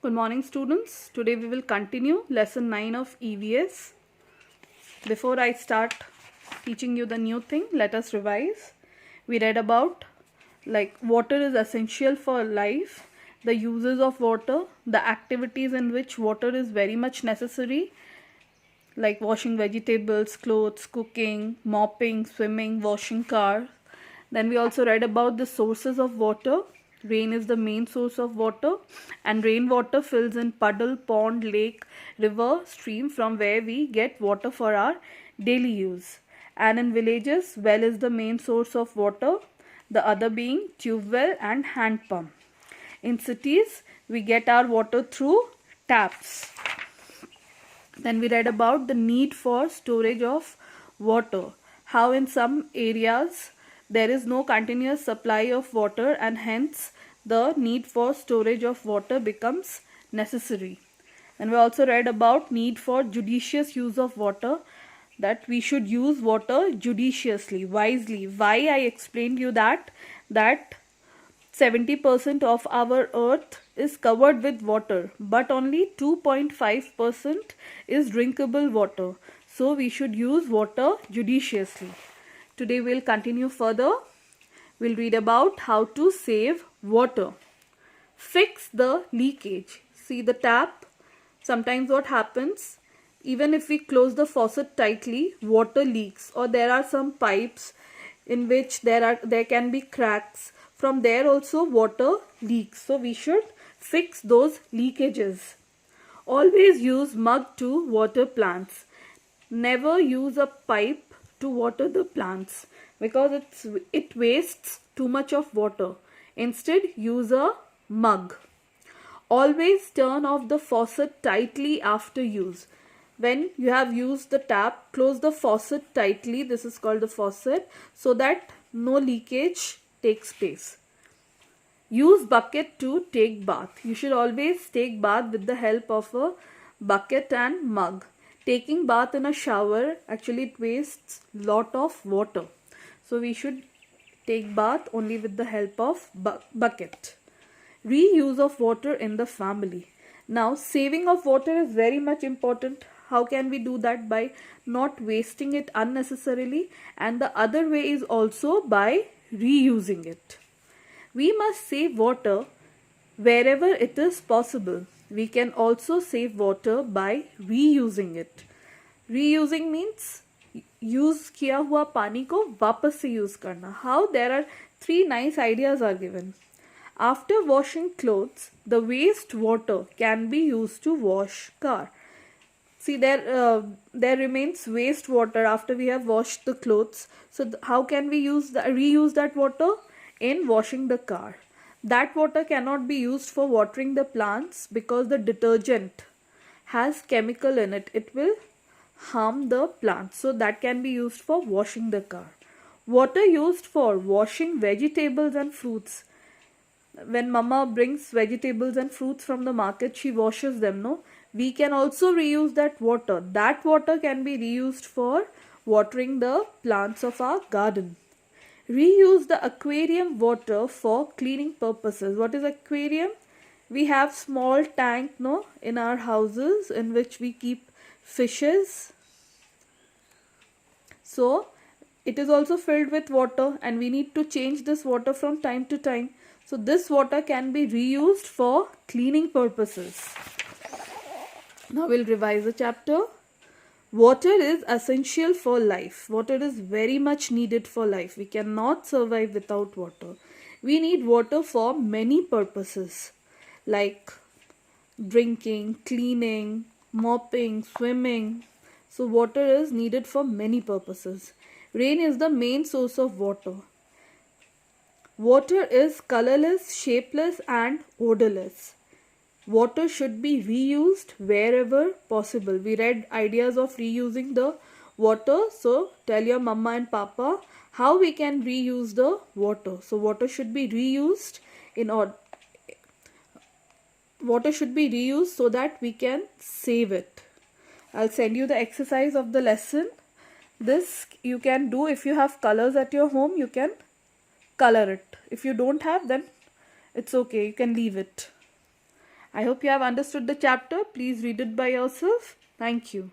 Good morning, students. Today we will continue lesson 9 of EVS. Before I start teaching you the new thing, let us revise. We read about water is essential for life, the uses of water, the activities in which water is very much necessary, like washing vegetables, clothes, cooking, mopping, swimming, washing car. Then we also read about the sources of water. Rain is the main source of water, and rainwater fills in puddle, pond, lake, river, stream, from where we get water for our daily use. And in villages, well is the main source of water, the other being tube well and hand pump. In cities, we get our water through taps. Then we read about the need for storage of water. How in some areas there is no continuous supply of water, and hence the need for storage of water becomes necessary. And we also read about need for judicious use of water, that we should use water judiciously, wisely. Why? I explained you that 70% of our earth is covered with water, but only 2.5% is drinkable water. So we should use water judiciously. Today we'll continue further. We'll read about how to save water. Fix the leakage. See the tap. Sometimes what happens, even if we close the faucet tightly, water leaks, or there are some pipes in which there can be cracks. From there also water leaks. So we should fix those leakages. Always use mug to water plants. Never use a pipe to water the plants because it wastes too much of water. Instead, use a mug. Always turn off the faucet tightly after use. When you have used the tap, close the faucet tightly. This is called the faucet, so that no leakage takes place. Use bucket to take bath. You should always take bath with the help of a bucket and mug. Taking bath in a shower, actually it wastes lot of water. So we should take bath only with the help of bucket. Reuse of water in the family. Now, saving of water is very much important. How can we do that? By not wasting it unnecessarily, and the other way is also by reusing it. We must save water wherever it is possible. We can also save water by reusing it. Reusing means use किया हुआ पानी को वापस से use करना. How? There are 3 nice ideas are given. After washing clothes, the waste water can be used to wash car. See, there remains waste water after we have washed the clothes. So how can we reuse that water? In washing the car. That water cannot be used for watering the plants because the detergent has chemical in it. It will harm the plants. So that can be used for washing the car. Water used for washing vegetables and fruits. When mama brings vegetables and fruits from the market, she washes them, no? We can also reuse that water. That water can be reused for watering the plants of our garden. Reuse the aquarium water for cleaning purposes. What is aquarium? We have small tank, no, in our houses in which we keep fishes. So it is also filled with water, and we need to change this water from time to time. So this water can be reused for cleaning purposes. Now we'll revise the chapter. Water is essential for life. Water is very much needed for life. We cannot survive without water. We need water for many purposes, like drinking, cleaning, mopping, swimming. So water is needed for many purposes. Rain is the main source of water. Water is colorless, shapeless, and odorless. Water should be reused wherever possible. We read ideas of reusing the water. So tell your mama and papa how we can reuse the water. So water should be reused water should be reused so that we can save it. I'll send you the exercise of the lesson. This you can do. If you have colors at your home, you can color it. If you don't have, then it's okay, you can leave it. I hope you have understood the chapter. Please read it by yourself. Thank you.